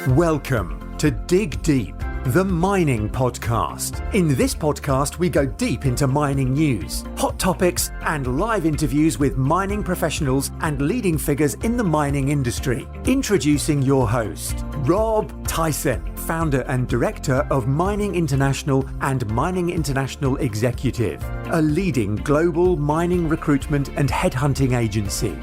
Welcome to Dig Deep, the mining podcast. In this podcast, we go deep into mining news, hot topics, and live interviews with mining professionals and leading figures in the mining industry. Introducing your host, Rob Tyson, founder and director of Mining International and Mining International Executive, a leading global mining recruitment and headhunting agency.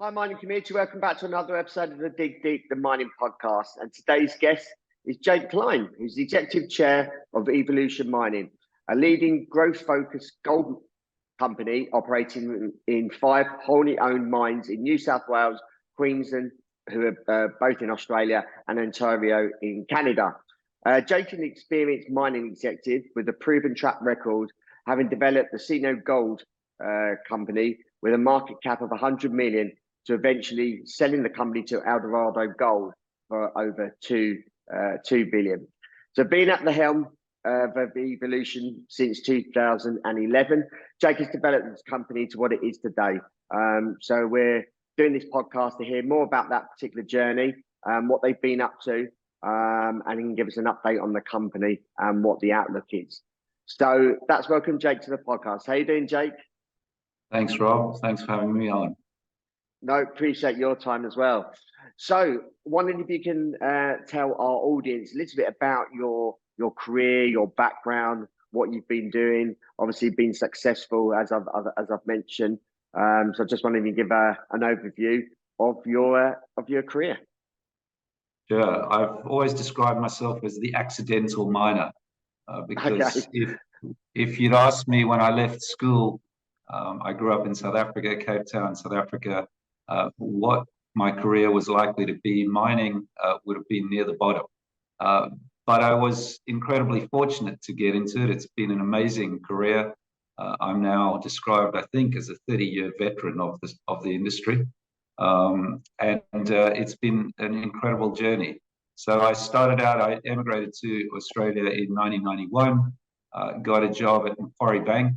Hi, mining community. Welcome back to another episode of the Dig Deep, the mining podcast. And today's guest is Jake Klein, who's the executive chair of Evolution Mining, a leading growth-focused gold company operating in 5 wholly owned mines in New South Wales, Queensland, who are both in Australia, and Ontario in Canada. Jake is an experienced mining executive with a proven track record, having developed the Sino Gold company with a market cap of 100 million. To eventually selling the company to Eldoardo Gold for over 2 billion. So being at the helm of Evolution since 2011, Jake has developed this company to what it is today. So we're doing this podcast to hear more about that particular journey, what they've been up to, and he can give us an update on the company and what the outlook is. So that's welcome, Jake, to the podcast. How you doing, Jake? Thanks, Rob. Thanks for having me on. No, appreciate your time as well. So, wondering if you can tell our audience a little bit about your career, your background, what you've been doing. Obviously, been successful as I've mentioned. So, just wondering if you can give an overview of your career. Sure. I've always described myself as the accidental miner because if you'd asked me when I left school, I grew up in South Africa, Cape Town, South Africa. What my career was likely to be, mining would have been near the bottom. But I was incredibly fortunate to get into it. It's been an amazing career. I'm now described, I think, as a 30-year veteran of the industry. And it's been an incredible journey. So I started out, I emigrated to Australia in 1991, got a job at Macquarie Bank,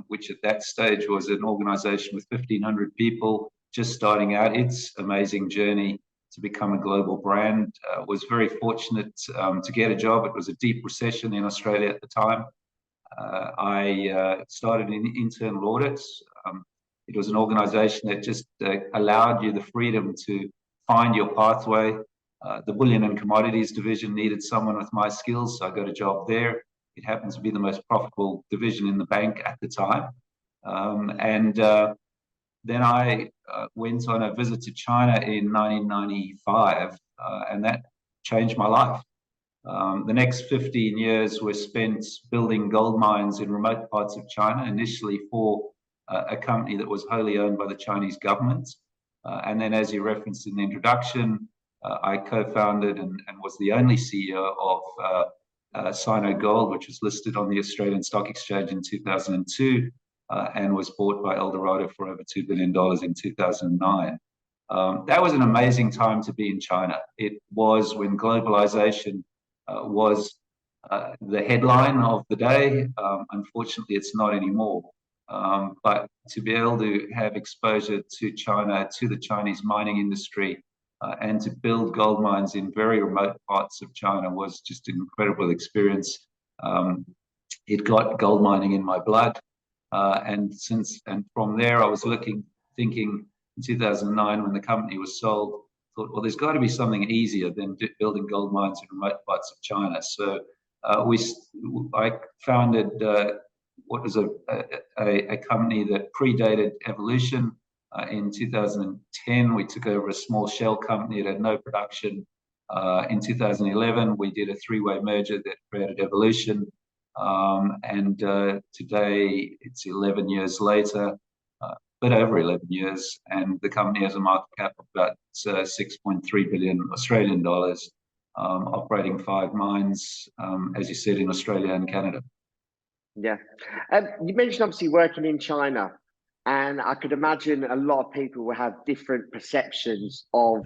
which at that stage was an organization with 1,500 people, just starting out its amazing journey to become a global brand. Was very fortunate to get a job. It was a deep recession in Australia at the time. I started in internal audits. It was an organization that just allowed you the freedom to find your pathway. The bullion and commodities division needed someone with my skills, so I got a job there. It happens to be the most profitable division in the bank at the time. Then I went on a visit to China in 1995, and that changed my life. The next 15 years were spent building gold mines in remote parts of China, initially for a company that was wholly owned by the Chinese government. And then, as you referenced in the introduction, I co-founded and was the only CEO of Sino Gold, which was listed on the Australian Stock Exchange in 2002. And was bought by Eldorado for over $2 billion in 2009. That was an amazing time to be in China. It was when globalization was the headline of the day. Unfortunately, it's not anymore. But to be able to have exposure to China, to the Chinese mining industry, and to build gold mines in very remote parts of China was just an incredible experience. It got gold mining in my blood. And from there, I was thinking in 2009 when the company was sold, thought, well, there's got to be something easier than building gold mines in remote parts of China. So I founded what was a company that predated Evolution. In 2010, we took over a small shell company. It had no production. In 2011, we did a 3-way merger that created Evolution. And today it's 11 years later, but over 11 years, and the company has a market cap of about 6.3 billion Australian dollars, operating 5 mines, as you said, in Australia and Canada. Yeah. You mentioned obviously working in China, and I could imagine a lot of people will have different perceptions of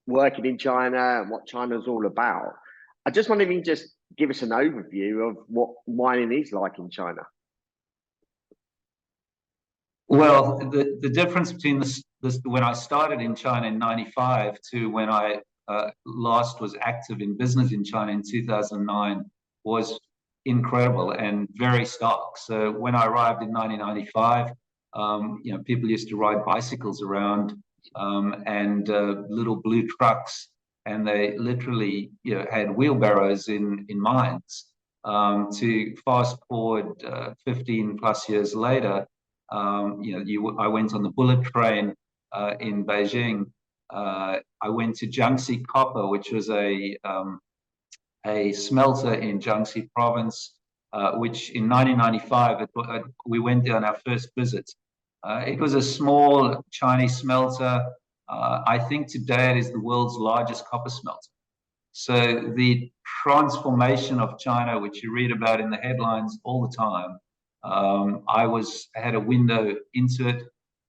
working in China and what China's all about. I just wonder if you can just give us an overview of what mining is like in China. Well, the difference between when I started in China in '95 to when I last was active in business in China in 2009 was incredible and very stark. So when I arrived in 1995, people used to ride bicycles around and little blue trucks, and they literally had wheelbarrows in mines. To fast forward 15 plus years later, I went on the bullet train in Beijing. I went to Jiangxi Copper, which was a smelter in Jiangxi province, which in 1995 we went there on our first visit. It was a small Chinese smelter. I think today it is the world's largest copper smelter. So the transformation of China, which you read about in the headlines all the time, I had a window into it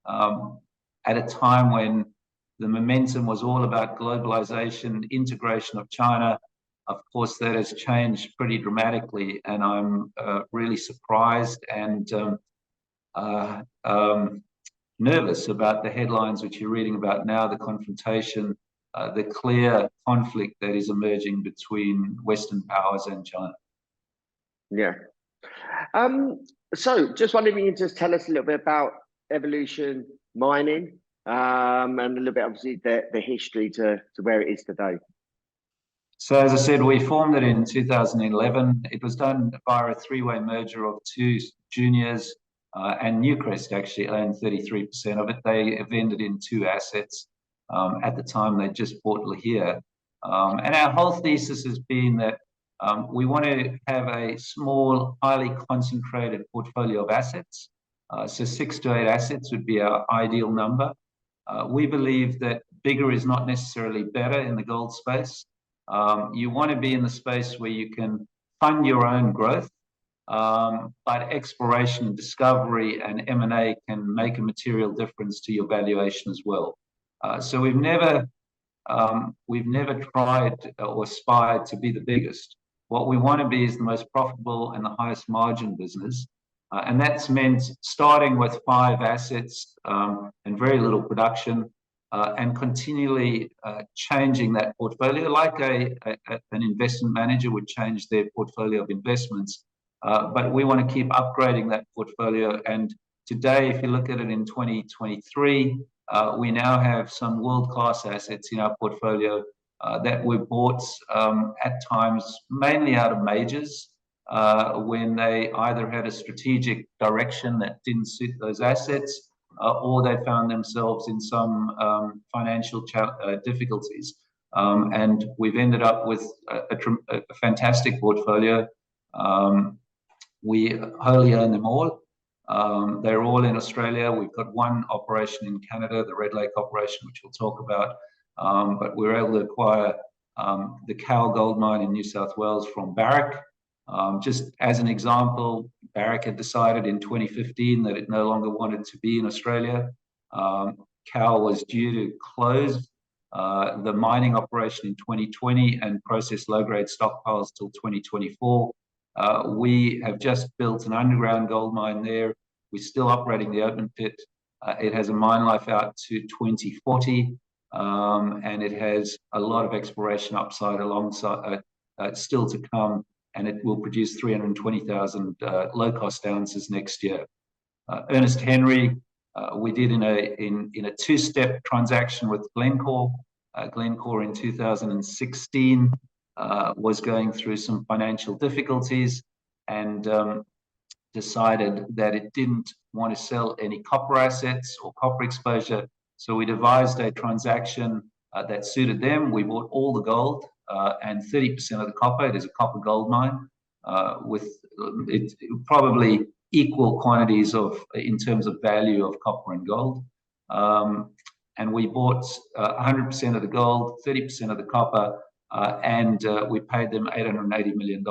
at a time when the momentum was all about globalization, integration of China. Of course, that has changed pretty dramatically, and I'm really surprised and nervous about the headlines which you're reading about now, the confrontation, the clear conflict that is emerging between Western powers and China. Yeah. So just wondering if you can just tell us a little bit about Evolution Mining and a little bit, obviously, the history to where it is today. So as I said, we formed it in 2011. It was done via a three-way merger of two juniors, and Newcrest actually owned 33% of it. They vended in two assets. At the time, they just bought Lihir. And our whole thesis has been that we want to have a small, highly concentrated portfolio of assets. So 6 to 8 assets would be our ideal number. We believe that bigger is not necessarily better in the gold space. You want to be in the space where you can fund your own growth, but exploration and discovery and M&A can make a material difference to your valuation as well. So we've never tried or aspired to be the biggest. What we want to be is the most profitable and the highest margin business. And that's meant starting with 5 assets and very little production, and continually changing that portfolio like an investment manager would change their portfolio of investments. But we want to keep upgrading that portfolio. And today, if you look at it in 2023, we now have some world-class assets in our portfolio that were bought at times mainly out of majors when they either had a strategic direction that didn't suit those assets, or they found themselves in some financial difficulties. And we've ended up with a fantastic portfolio. We wholly own them all. They're all in Australia. We've got one operation in Canada, the Red Lake operation, which we'll talk about. But we were able to acquire the Cowal Gold Mine in New South Wales from Barrick. Just as an example, Barrick had decided in 2015 that it no longer wanted to be in Australia. Cowal was due to close the mining operation in 2020 and process low-grade stockpiles till 2024. We have just built an underground gold mine there. We're still operating the open pit. It has a mine life out to 2040, and it has a lot of exploration upside alongside still to come, and it will produce 320,000 low-cost ounces next year. Ernest Henry, we did in a 2-step transaction with Glencore. Glencore in 2016 was going through some financial difficulties and decided that it didn't want to sell any copper assets or copper exposure. So we devised a transaction that suited them. We bought all the gold and 30% of the copper. It is a copper gold mine with probably equal quantities in terms of value of copper and gold. And we bought 100% of the gold, 30% of the copper, and we paid them $880 million,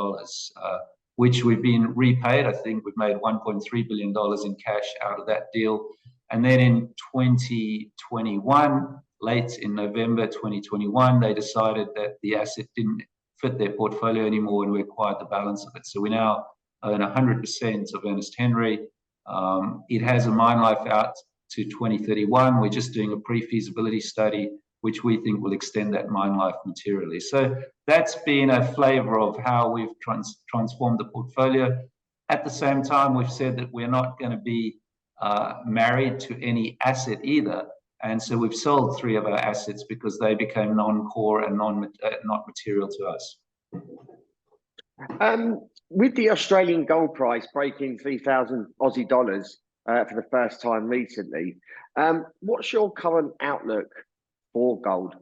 which we've been repaid. I think we've made $1.3 billion in cash out of that deal. And then in 2021, late in November 2021, they decided that the asset didn't fit their portfolio anymore, and we acquired the balance of it. So we now own 100% of Ernest Henry. It has a mine life out to 2031. We're just doing a pre-feasibility study, which we think will extend that mine life materially. So that's been a flavor of how we've transformed the portfolio. At the same time, we've said that we're not going to be married to any asset either. And so we've sold 3 of our assets because they became non-core and not material to us. With the Australian gold price breaking 3,000 Aussie dollars for the first time recently, what's your current outlook for gold?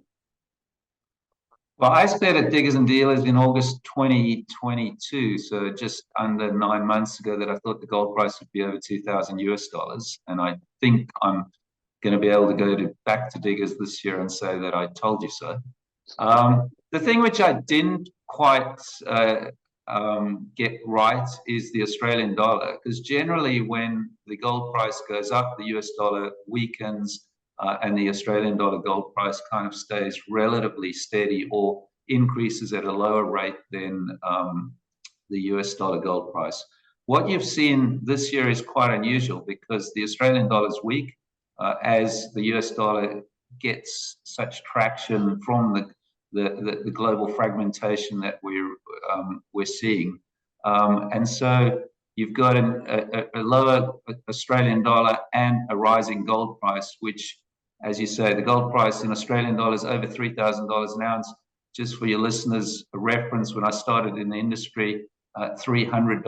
Well, I said at Diggers and Dealers in August 2022, so just under 9 months ago, that I thought the gold price would be over 2,000 US dollars. And I think I'm going to be able to go back to Diggers this year and say that I told you so. The thing which I didn't quite get right is the Australian dollar, because generally when the gold price goes up, the US dollar weakens, and the Australian dollar gold price kind of stays relatively steady or increases at a lower rate than the US dollar gold price. What you've seen this year is quite unusual because the Australian dollar is weak as the US dollar gets such traction from the global fragmentation that we're seeing. And so you've got a lower Australian dollar and a rising gold price, which, as you say, the gold price in Australian dollars over $3,000 an ounce. Just for your listeners, a reference, when I started in the industry, $300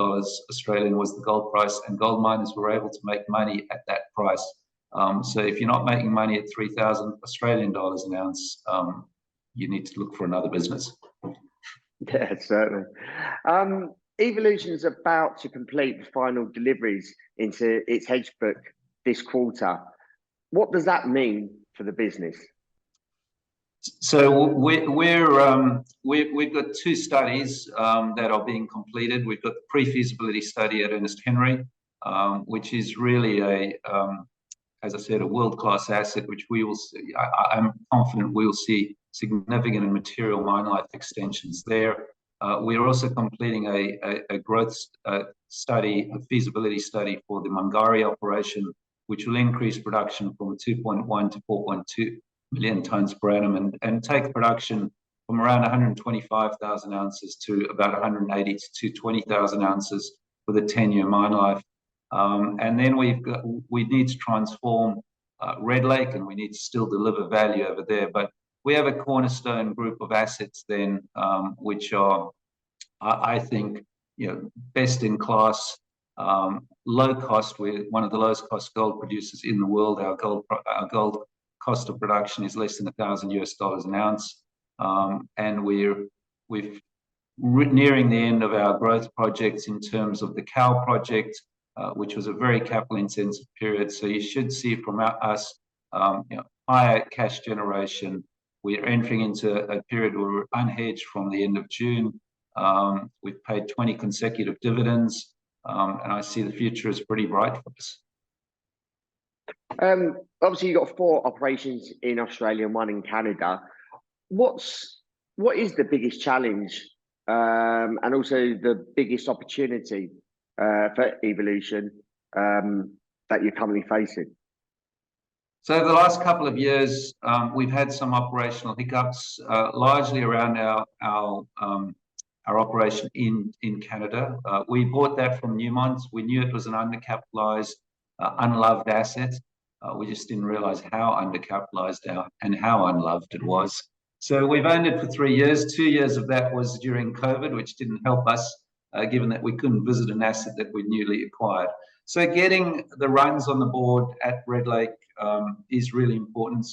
Australian was the gold price, and gold miners were able to make money at that price. So if you're not making money at 3,000 Australian dollars an ounce, you need to look for another business. Yeah, certainly. Evolution is about to complete the final deliveries into its hedge book this quarter. What does that mean for the business? So we've got 2 studies that are being completed. We've got the pre-feasibility study at Ernest Henry, which is really as I said, a world-class asset, which we will see. I'm confident we will see significant and material mine life extensions there. We are also completing a growth study, a feasibility study for the Mungari operation, which will increase production from 2.1 to 4.2 million tonnes per annum and take production from around 125,000 ounces to about 180 to 220,000 ounces with a 10-year mine life. And then we need to transform Red Lake, and we need to still deliver value over there. But we have a cornerstone group of assets then, which are, I think, best in class, low cost. We're one of the lowest cost gold producers in the world. Our gold cost of production is less than $1,000 an ounce, and we're nearing the end of our growth projects in terms of the Cowal project, which was a very capital intensive period. So you should see from us higher cash generation. We're entering into a period where we're unhedged from the end of June. We've paid 20 consecutive dividends, and I see the future is pretty bright for us. Obviously, you've got 4 operations in Australia and 1 in Canada. What is the biggest challenge and also the biggest opportunity for Evolution that you're currently facing? So the last couple of years, we've had some operational hiccups, largely around our operation in Canada. We bought that from Newmont. We knew it was an undercapitalized, unloved asset. We just didn't realize how undercapitalized and how unloved it was. So we've owned it for 3 years. 2 years of that was during COVID, which didn't help us, given that we couldn't visit an asset that we'd newly acquired. So getting the runs on the board at Red Lake is really important.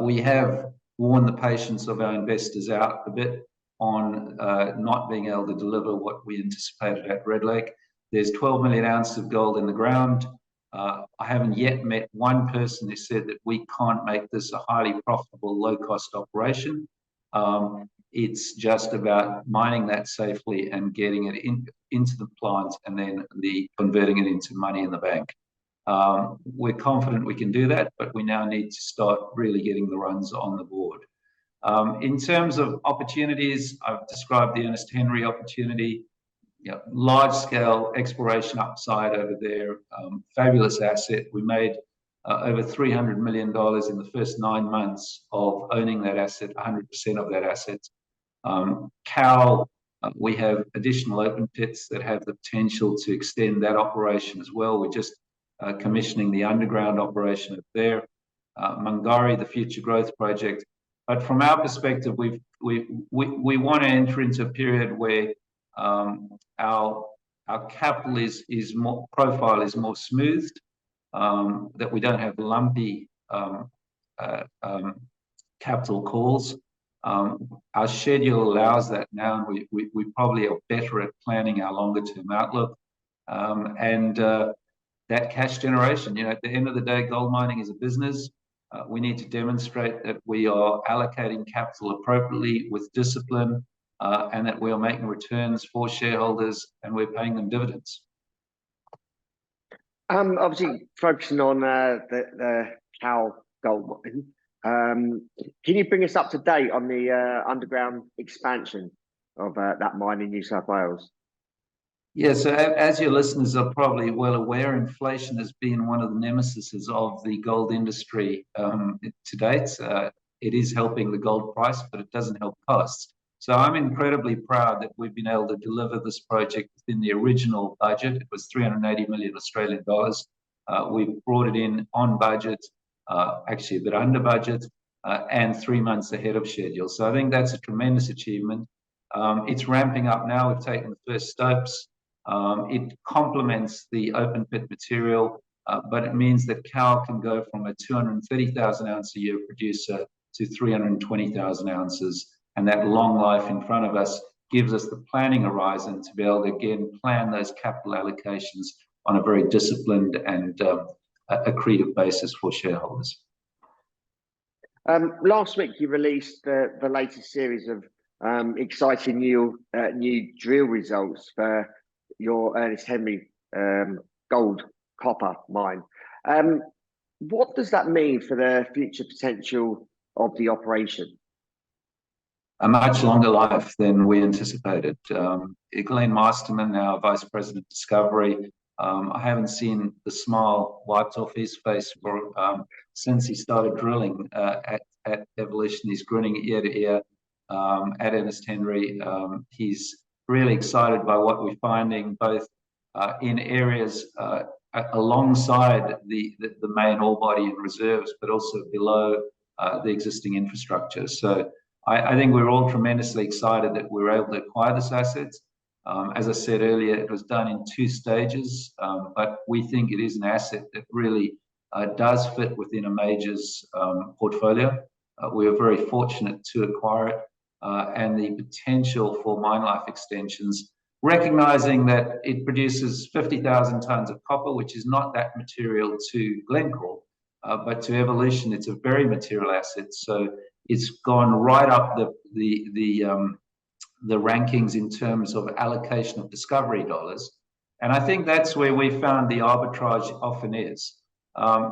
We have worn the patience of our investors out a bit on not being able to deliver what we anticipated at Red Lake. There's 12 million ounces of gold in the ground. I haven't yet met one person who said that we can't make this a highly profitable, low-cost operation. It's just about mining that safely and getting it into the plant and then converting it into money in the bank. We're confident we can do that, but we now need to start really getting the runs on the board. In terms of opportunities, I've described the Ernest Henry opportunity. Large-scale exploration upside over there, fabulous asset. We made over $300 million in the first 9 months of owning that asset, 100% of that asset. Cowal, we have additional open pits that have the potential to extend that operation as well. We're just commissioning the underground operation up there. Mungari, the future growth project. But from our perspective, we want to enter into a period where our capital profile is more smoothed, that we don't have lumpy capital calls. Our schedule allows that now, and we probably are better at planning our longer term outlook. That cash generation, at the end of the day, gold mining is a business. We need to demonstrate that we are allocating capital appropriately with discipline, and that we are making returns for shareholders and we're paying them dividends. Obviously, focusing on the Cowal Gold Mine, can you bring us up to date on the underground expansion of that mine in New South Wales? Yeah, so as your listeners are probably well aware, inflation has been one of the nemesises of the gold industry to date. It is helping the gold price, but it doesn't help costs. So I'm incredibly proud that we've been able to deliver this project within the original budget. It was 380 million Australian dollars. We've brought it in on budget, actually a bit under budget, and 3 months ahead of schedule. So I think that's a tremendous achievement. It's ramping up now. We've taken the first stopes. It complements the open pit material, but it means that Cowal can go from a 230,000 ounce a year producer to 320,000 ounces. And that long life in front of us gives us the planning horizon to be able to, again, plan those capital allocations on a very disciplined and accretive basis for shareholders. Last week, you released the latest series of exciting new drill results for your Ernest Henry gold copper mine. What does that mean for the future potential of the operation? A much longer life than we anticipated. Glenn Masterman, our Vice President of Discovery, I haven't seen the smile wiped off his face since he started drilling at Evolution. He's grinning ear to ear at Ernest Henry. He's really excited by what we're finding, both in areas alongside the main ore body and reserves, but also below the existing infrastructure. So I think we're all tremendously excited that we were able to acquire this asset. As I said earlier, it was done in 2 stages, but we think it is an asset that really does fit within a major's portfolio. We were very fortunate to acquire it, and the potential for mine life extensions, recognizing that it produces 50,000 tons of copper, which is not that material to Glencore, but to Evolution, it's a very material asset. So it's gone right up the rankings in terms of allocation of discovery dollars. And I think that's where we found the arbitrage often is.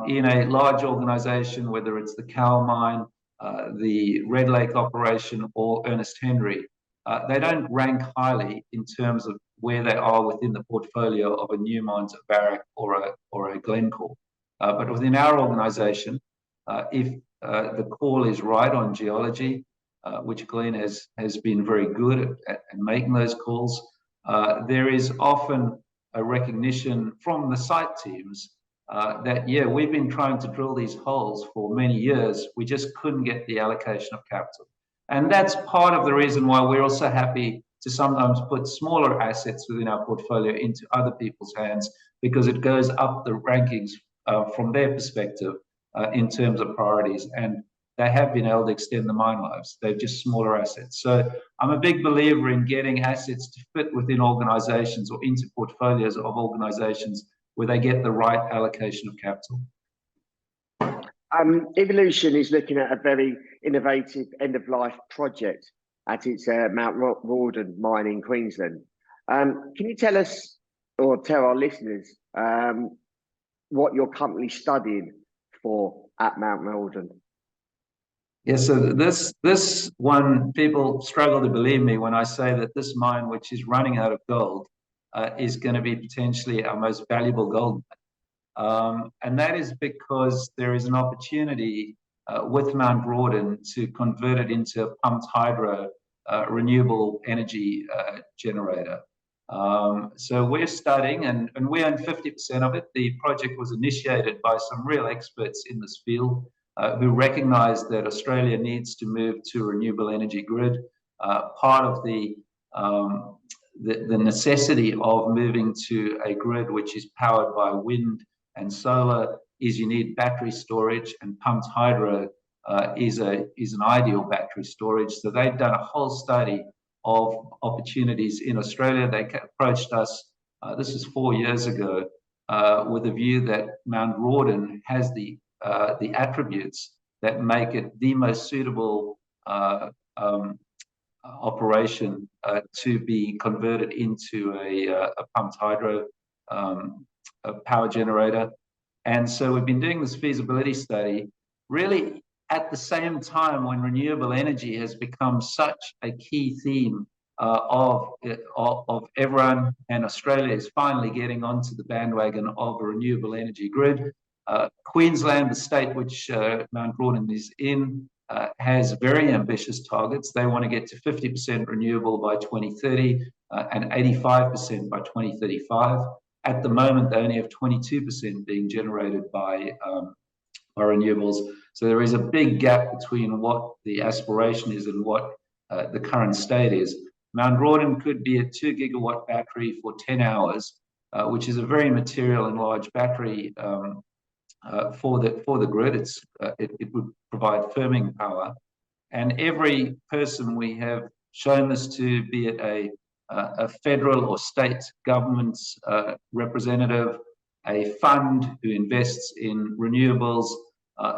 In a large organization, whether it's the Cowal Mine, the Red Lake operation, or Ernest Henry, they don't rank highly in terms of where they are within the portfolio of a Newmont, a Barrick, or a Glencore. But within our organization, if the call is right on geology, which Glenn has been very good at making those calls, there is often a recognition from the site teams that, yeah, we've been trying to drill these holes for many years. We just couldn't get the allocation of capital. And that's part of the reason why we're also happy to sometimes put smaller assets within our portfolio into other people's hands, because it goes up the rankings from their perspective in terms of priorities. And they have been able to extend the mine lives. They're just smaller assets. So I'm a big believer in getting assets to fit within organizations or into portfolios of organizations where they get the right allocation of capital. Evolution is looking at a very innovative end-of-life project at its Mt Rawden mine in Queensland. Can you tell us, or tell our listeners, what you're currently studying for at Mt Rawden? Yeah, so this one, people struggle to believe me when I say that this mine, which is running out of gold, is going to be potentially our most valuable gold And that is because there is an opportunity with Mt Rawden to convert it into a pumped hydro renewable energy generator. So we're studying, and we own 50% of it. The project was initiated by some real experts in this field who recognize that Australia needs to move to a renewable energy grid. Part of the necessity of moving to a grid which is powered by wind and solar is you need battery storage, and pumped hydro is an ideal battery storage. So they've done a whole study of opportunities in Australia. They approached us, this is 4 years ago, with a view that Mt Rawden has the attributes that make it the most suitable operation to be converted into a pumped hydro power generator. And so we've been doing this feasibility study really at the same time when renewable energy has become such a key theme of everyone, and Australia is finally getting onto the bandwagon of a renewable energy grid. Queensland, the state which Mt Rawden is in, has very ambitious targets. They want to get to 50% renewable by 2030 and 85% by 2035. At the moment, they only have 22% being generated by renewables. So there is a big gap between what the aspiration is and what the current state is. Mt Rawden could be a 2 gigawatt battery for 10 hours, which is a very material and large battery for the grid. It would provide firming power. And every person we have shown this to, be it a federal or state government's representative, a fund who invests in renewables,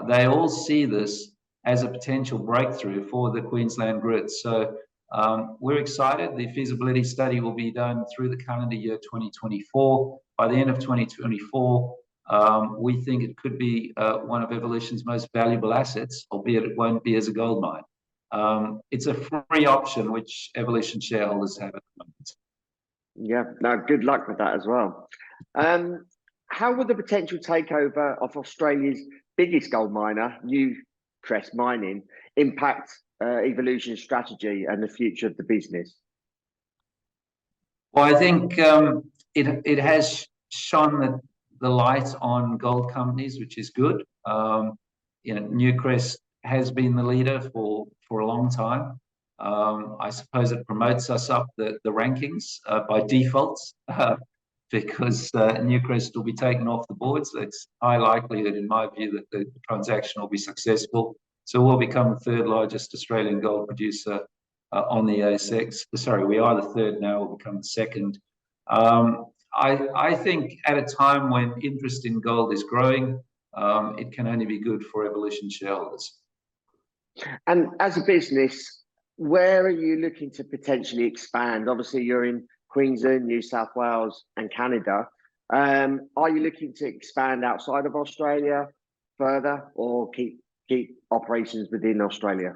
they all see this as a potential breakthrough for the Queensland grid. So we're excited. The feasibility study will be done through the calendar year 2024. By the end of 2024, we think it could be one of Evolution's most valuable assets, albeit it won't be as a gold mine. It's a free option which Evolution shareholders have at the moment. Yeah, no, good luck with that as well. How would the potential takeover of Australia's biggest gold miner, Newcrest Mining, impact Evolution's strategy and the future of the business? Well, I think it has shone the light on gold companies, which is good. Newcrest has been the leader for a long time. I suppose it promotes us up the rankings by default because Newcrest will be taken off the board. So it's high likelihood, in my view, that the transaction will be successful. So we'll become the third largest Australian gold producer on the ASX. Sorry, we are the third now, we'll become the second. I think at a time when interest in gold is growing, it can only be good for Evolution shareholders. And as a business, where are you looking to potentially expand? Obviously, you're in Queensland, New South Wales, and Canada. Are you looking to expand outside of Australia further, or keep operations within Australia?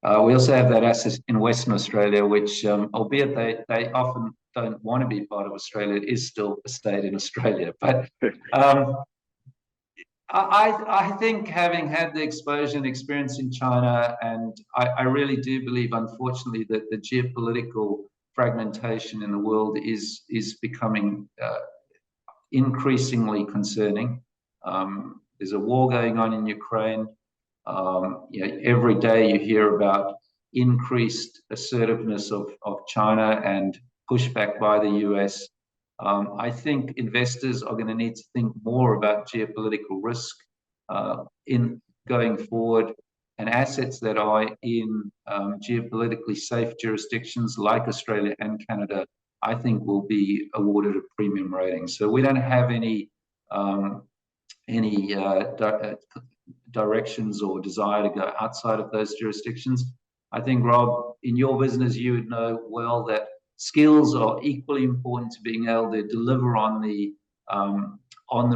We also have that asset in Western Australia, which, albeit they often don't want to be part of Australia, it is still a state in Australia. But I think, having had the exposure and experience in China, and I really do believe, unfortunately, that the geopolitical fragmentation in the world is becoming increasingly concerning. There's a war going on in Ukraine. Every day you hear about increased assertiveness of China and pushback by the US. I think investors are going to need to think more about geopolitical risk in going forward, and assets that are in geopolitically safe jurisdictions like Australia and Canada, I think, will be awarded a premium rating. So we don't have any directions or desire to go outside of those jurisdictions. I think, Rob, in your business, you would know well that skills are equally important to being able to deliver on the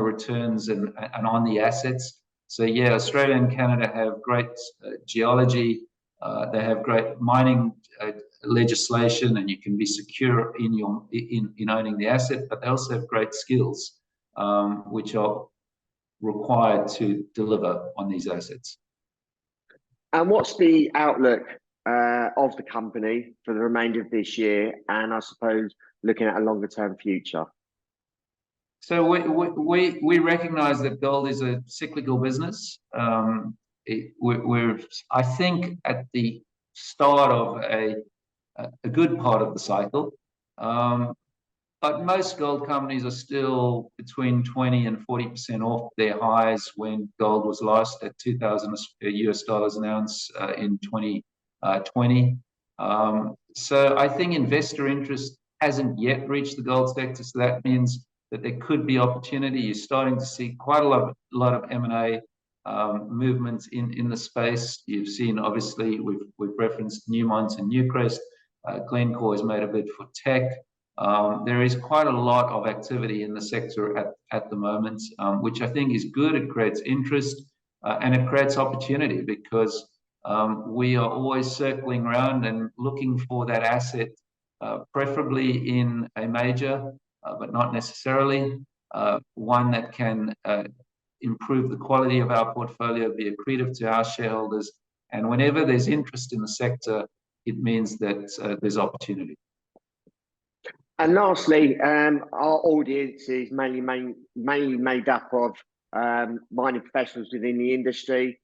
returns and on the assets. So yeah, Australia and Canada have great geology. They have great mining legislation, and you can be secure in owning the asset. But they also have great skills. which are required to deliver on these assets. And what's the outlook of the company for the remainder of this year, and I suppose looking at a longer term future? So we recognise that gold is a cyclical business. We're I think at the start of a good part of the cycle, but most gold companies are still between 20 and 40% off their highs when gold was last at $2,000 an ounce in 2020. So I think investor interest hasn't yet reached the gold sector. So that means that there could be opportunity. You're starting to see quite a lot of M&A movements in the space. You've seen, obviously, we've referenced Newmont and Newcrest. Glencore has made a bid for Teck. There is quite a lot of activity in the sector at the moment, which I think is good. It creates interest and it creates opportunity, because we are always circling around and looking for that asset, preferably in a major, but not necessarily, one that can improve the quality of our portfolio, be accretive to our shareholders. And whenever there's interest in the sector, it means that there's opportunity. And lastly, our audience is mainly made up of mining professionals within the industry,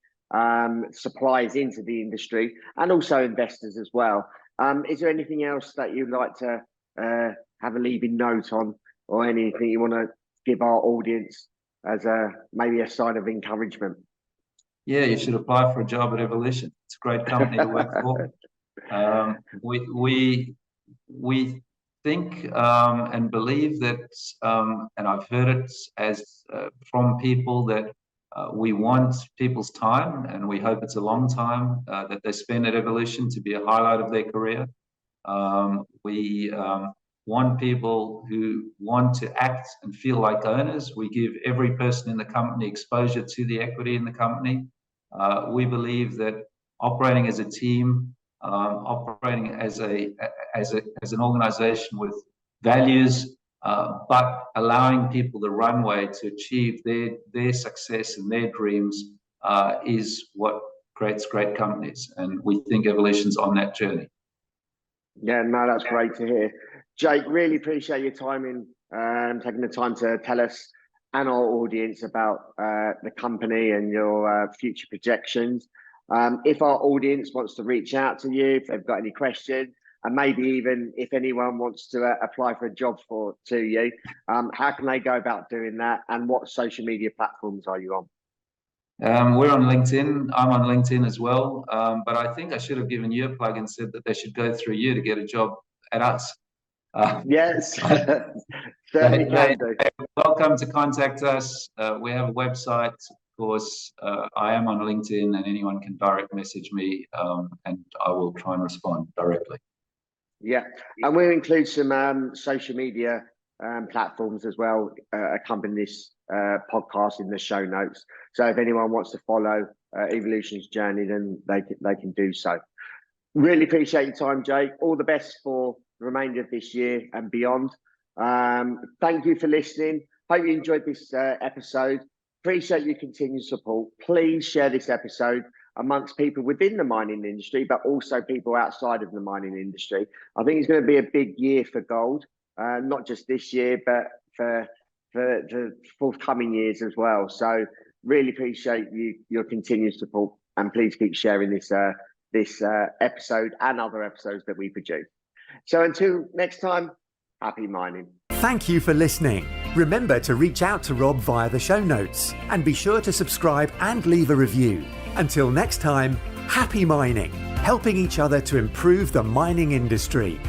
suppliers into the industry, and also investors as well. Is there anything else that you'd like to have a leaving note on, or anything you want to give our audience as maybe a sign of encouragement? Yeah, you should apply for a job at Evolution. It's a great company to work for. We think and believe that, and I've heard it as from people, that we want people's time, and we hope it's a long time that they spend at Evolution to be a highlight of their career. We want people who want to act and feel like owners. We give every person in the company exposure to the equity in the company. We believe that operating as a team, operating as an organization with values, but allowing people the runway to achieve their success and their dreams is what creates great companies. And we think Evolution's on that journey. Yeah, no, that's great to hear. Jake, really appreciate your time in taking the time to tell us and our audience about the company and your future projections. If our audience wants to reach out to you, if they've got any questions, and maybe even if anyone wants to apply for a job to you, how can they go about doing that, and what social media platforms are you on? We're on LinkedIn. I'm on LinkedIn as well. But I think I should have given you a plug and said that they should go through you to get a job at us. Yes, certainly can do. Welcome to contact us. We have a website, of course. I am on LinkedIn, and anyone can direct message me, and I will try and respond directly. Yeah, and we'll include some social media platforms as well, accompanying this podcast in the show notes. So if anyone wants to follow Evolution's journey, then they can do so. Really appreciate your time, Jake. All the best for the remainder of this year and beyond. Thank you for listening. Hope you enjoyed this episode. Appreciate your continued support. Please share this episode amongst people within the mining industry, but also people outside of the mining industry. I think it's going to be a big year for gold, not just this year, but for the forthcoming years as well. So really appreciate your continued support, and please keep sharing this episode and other episodes that we produce. So until next time, happy mining. Thank you for listening. Remember to reach out to Rob via the show notes, and be sure to subscribe and leave a review. Until next time, happy mining, helping each other to improve the mining industry.